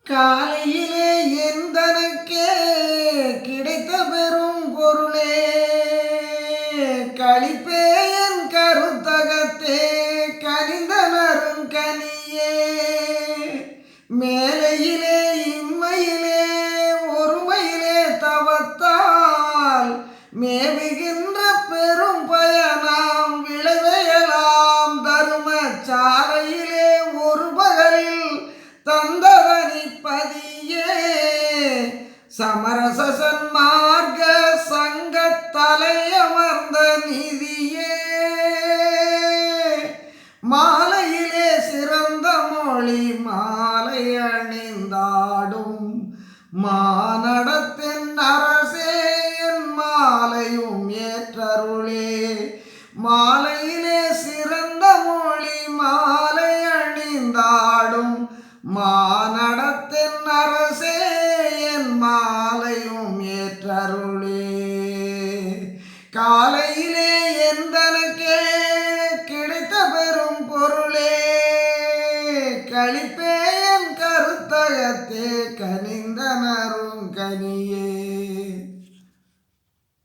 காலையிலே எந்தனக்கே கிடைத்த பெரும் பொருளே களிப்பே என் கருத்தகத்தே கனிந்த நறுங்கனியே மேலையிலே இம்மையிலே ஒருமையிலே தவத்தால் மேவுகின்ற பெரும் பயனாம் விளைவையலாம் தரும சாலையிலே ஒரு பகலில் தந்ததனிப்பதியே சமரச சன்மார்க்க சங்க தலையமர்ந்த நிதியே மாலையிலே சிறந்த மொழி மாலை அணிந்தாடும் மானடத்தின் அரசே என் மாலையும் ஏற்றருளே மாலையிலே சிறந்த மொழி மாலை அணிந்தாடும் மானடத்தின் அரசே என் மாலையும் ஏற்றருளே காலையிலே எந்தனக்கே கிடைத்த பெரும் பொருளே களிப்பே என் கருத்தகத்தே கனிந்த நறுங்கனியே